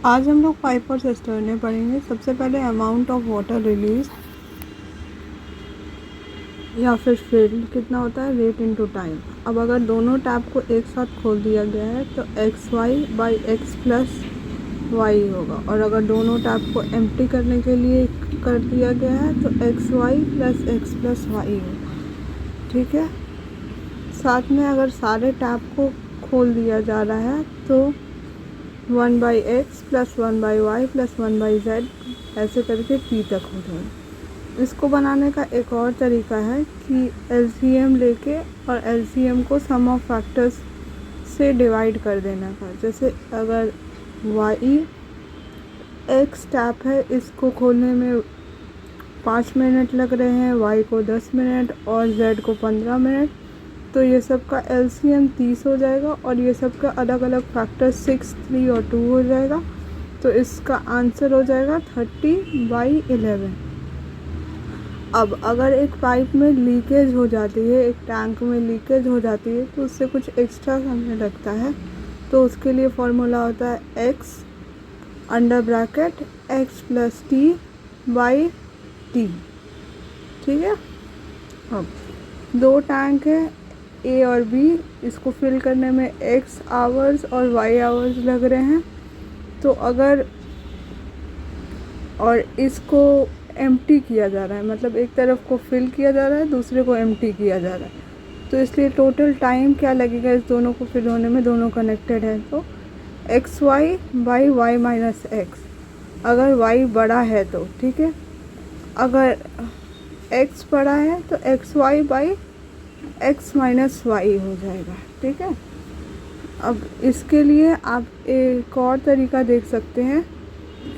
आज हम लोग पाइप और सिस्टर्न में पढ़ेंगे। सबसे पहले अमाउंट ऑफ वाटर रिलीज या फिर फिल्ड कितना होता है, रेट इनटू टाइम। अब अगर दोनों टैप को एक साथ खोल दिया गया है तो x y by x plus y होगा, और अगर दोनों टैप को एम्प्टी करने के लिए कर दिया गया है तो एक्स वाई प्लस वाई होगा। ठीक है, साथ में अगर सारे टैप को खोल दिया जा रहा है तो 1/x plus 1/y plus 1/z ऐसे करके p तक हो जाए। इसको बनाने का एक और तरीका है कि LCM लेके और LCM को सम ऑफ फैक्टर्स से डिवाइड कर देने का। जैसे अगर y x टैप है, इसको खोलने में 5 मिनट लग रहे हैं, y को 10 मिनट और z को 15 मिनट, तो ये सब का LCM 30 हो जाएगा और ये सब का अलग अलग फैक्टर 6, 3 और 2 हो जाएगा। तो इसका आंसर हो जाएगा 30/11। अब अगर एक पाइप में लीकेज हो जाती है, एक टैंक में लीकेज हो जाती है, तो उससे कुछ एक्स्ट्रा समय लगता है। तो उसके लिए फॉर्मूला होता है x under bracket x plus T by T. ठीक है, अब दो टैंक है ए और बी, इसको फिल करने में x आवर्स और y आवर्स लग रहे हैं। तो अगर और इसको एम्प्टी किया जा रहा है, मतलब एक तरफ को फिल किया जा रहा है, दूसरे को एम्प्टी किया जा रहा है, तो इसलिए टोटल टाइम क्या लगेगा इस दोनों को फिल होने में, दोनों कनेक्टेड है। तो x y by y minus x, अगर y बड़ा है तो ठीक है, अगर x बड़ा है तो x y by x minus y हो जाएगा। ठीक है, अब इसके लिए आप एक और तरीका देख सकते हैं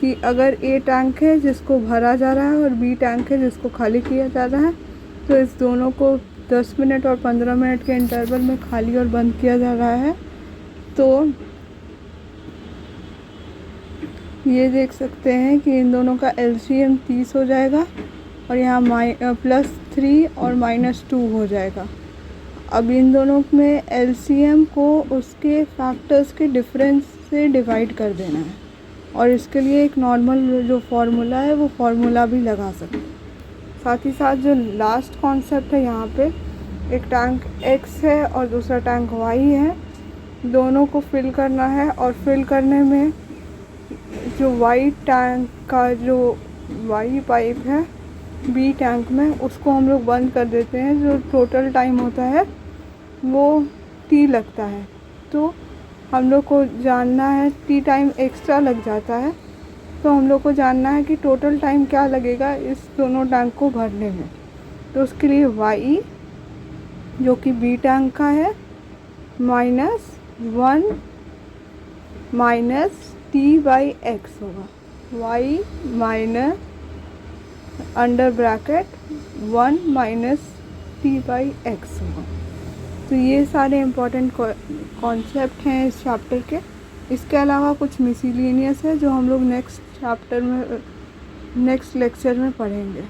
कि अगर ए टैंक है जिसको भरा जा रहा है और बी टैंक है जिसको खाली किया जा रहा है, तो इस दोनों को 10 मिनट और 15 मिनट के इंटरवल में खाली और बंद किया जा रहा है। तो ये देख सकते हैं कि इन दोनों का LCM 30 हो जाएगा और यहाँ +3 और -2 हो जाएगा। अब इन दोनों में LCM को उसके फैक्टर्स के डिफरेंस से डिवाइड कर देना है, और इसके लिए एक नॉर्मल जो फार्मूला है वो फार्मूला भी लगा सकते हैं। साथ ही साथ जो लास्ट कॉन्सेप्ट है, यहाँ पे एक टैंक X है और दूसरा टैंक Y है, दोनों को फिल करना है। और फिल करने में जो Y टैंक का जो Y पाइप है B टैंक में, उसको हम लोग बंद कर देते हैं। जो टोटल टाइम होता है वो T लगता है, तो हम लोग को जानना है T टाइम एक्स्ट्रा लग जाता है, तो हम लोग को जानना है कि टोटल टाइम क्या लगेगा इस दोनों टैंक को भरने में। तो उसके लिए y जो कि B टैंक का है -1 माइनस T/x होगा, y minus under bracket 1 minus T/x होगा। तो ये सारे इम्पोर्टेंट कॉन्सेप्ट हैं इस चैप्टर के। इसके अलावा कुछ मिसलिनियस है जो हम लोग नेक्स्ट लेक्चर में पढ़ेंगे।